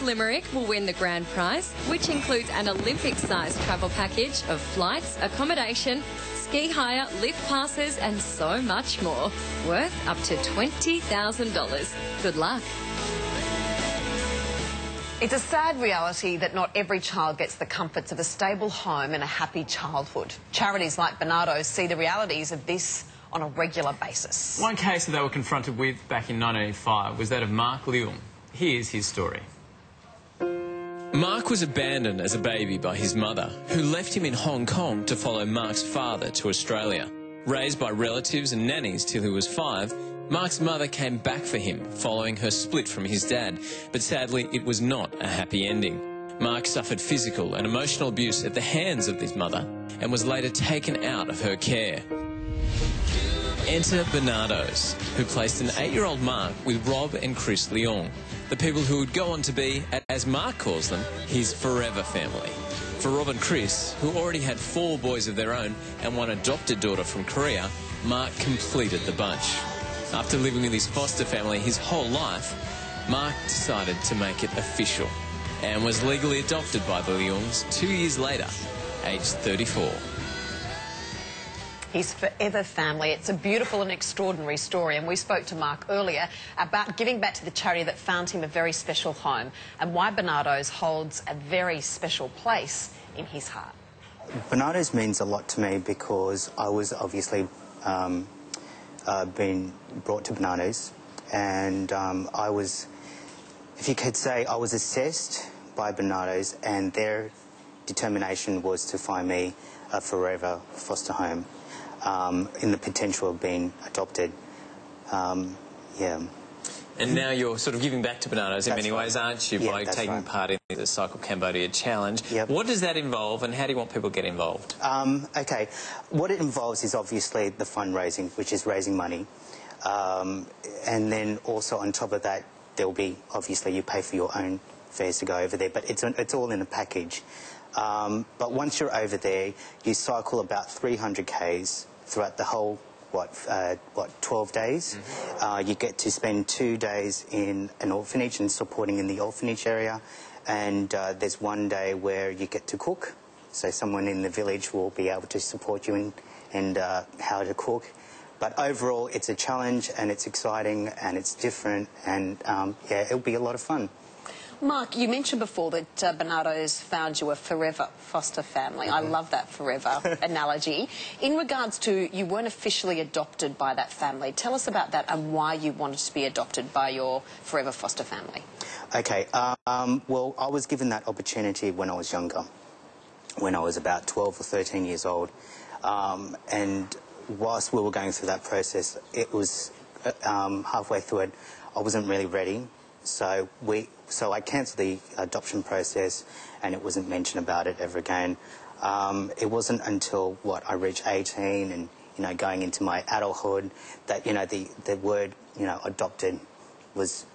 Limerick will win the grand prize, which includes an Olympic-sized travel package of flights, accommodation, ski hire, lift passes and so much more, worth up to $20,000. Good luck. It's a sad reality that not every child gets the comforts of a stable home and a happy childhood. Charities like Barnardos see the realities of this on a regular basis. One case that they were confronted with back in 1985 was that of Marc. Here's his story. Marc was abandoned as a baby by his mother, who left him in Hong Kong to follow Marc's father to Australia. Raised by relatives and nannies till he was 5, Marc's mother came back for him following her split from his dad, but sadly it was not a happy ending. Marc suffered physical and emotional abuse at the hands of his mother and was later taken out of her care. Enter Barnardos, who placed an 8-year-old Marc with Rob and Chris Leong, the people who would go on to be, as Marc calls them, his forever family. For Rob and Chris, who already had 4 boys of their own and one adopted daughter from Korea, Marc completed the bunch. After living with his foster family his whole life, Marc decided to make it official and was legally adopted by the Leongs 2 years later, aged 34. His forever family. It's a beautiful and extraordinary story, and we spoke to Marc earlier about giving back to the charity that found him a very special home and why Barnardos holds a very special place in his heart. Barnardos means a lot to me because I was obviously been brought to Barnardos, and I was, if you could say, I was assessed by Barnardos, and their determination was to find me a forever foster home. In the potential of being adopted, yeah. And now you're sort of giving back to Barnardos in many ways, aren't you, by taking part in the Cycle Cambodia challenge. Yep. What does that involve and how do you want people to get involved? Okay, what it involves is obviously the fundraising, which is raising money. And then also on top of that, there'll be, obviously, you pay for your own fares to go over there, but it's all in a package. But once you're over there, you cycle about 300 Ks throughout the whole, 12 days. You get to spend 2 days in an orphanage and supporting in the orphanage area. And there's one day where you get to cook. So someone in the village will be able to support you in how to cook. But overall, it's a challenge and it's exciting and it's different and, yeah, it'll be a lot of fun. Marc, you mentioned before that Barnardos found you a forever foster family. I love that forever analogy. In regards to, you weren't officially adopted by that family. Tell us about that and why you wanted to be adopted by your forever foster family. Okay, well, I was given that opportunity when I was younger, when I was about 12 or 13 years old. And whilst we were going through that process, it was halfway through it, I wasn't really ready. So I cancelled the adoption process and it wasn't mentioned about it ever again. It wasn't until, I reached 18 and, going into my adulthood that, the word, adopted was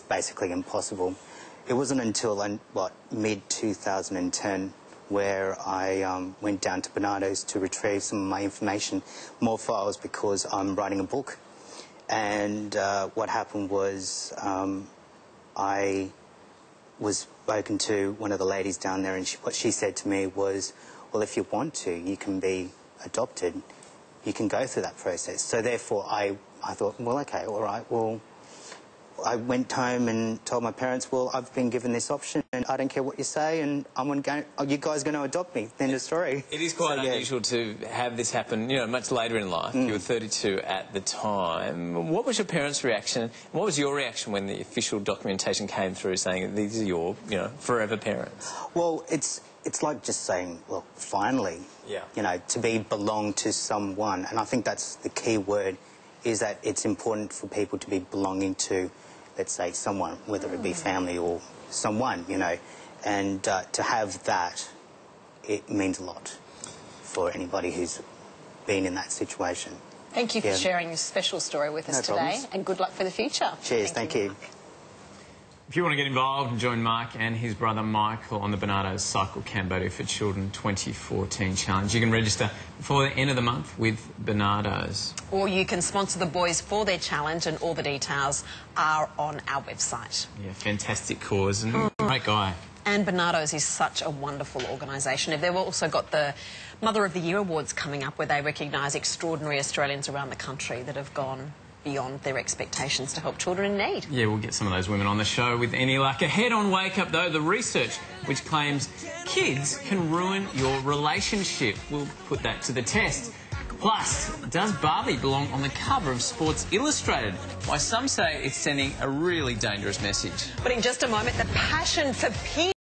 basically impossible. It wasn't until, mid-2010 where I went down to Barnardos to retrieve some of my information, more files, because I'm writing a book. And what happened was I was spoken to one of the ladies down there, and what she said to me was, well, if you want to, you can be adopted. You can go through that process. So therefore, I thought, well, okay, all right, well, I went home and told my parents, well, I've been given this option and I don't care what you say and you guys are going to adopt me. End of story. It is quite unusual to have this happen, much later in life. You were 32 at the time. What was your parents' reaction? What was your reaction when the official documentation came through saying that these are your, forever parents? Well, it's like just saying, well, finally, to belong to someone. And I think that's the key word, is that it's important for people to be belonging to, let's say, someone, whether it be family or someone, and to have that, it means a lot for anybody who's been in that situation. Thank you for sharing your special story with us today, and good luck for the future. Cheers, thank you. Marc. If you want to get involved and join Mark and his brother Michael on the Barnardos Cycle Cambodia for Children 2014 Challenge, you can register before the end of the month with Barnardos. Or you can sponsor the boys for their challenge, and all the details are on our website. Yeah, fantastic cause and great guy. And Barnardos is such a wonderful organisation. They've also got the Mother of the Year Awards coming up, where they recognise extraordinary Australians around the country that have gone beyond their expectations to help children in need. Yeah, we'll get some of those women on the show with any luck. Ahead on Wake Up, though, the research which claims kids can ruin your relationship. We'll put that to the test. Plus, does Barbie belong on the cover of Sports Illustrated? Why some say it's sending a really dangerous message. But in just a moment, the passion for pink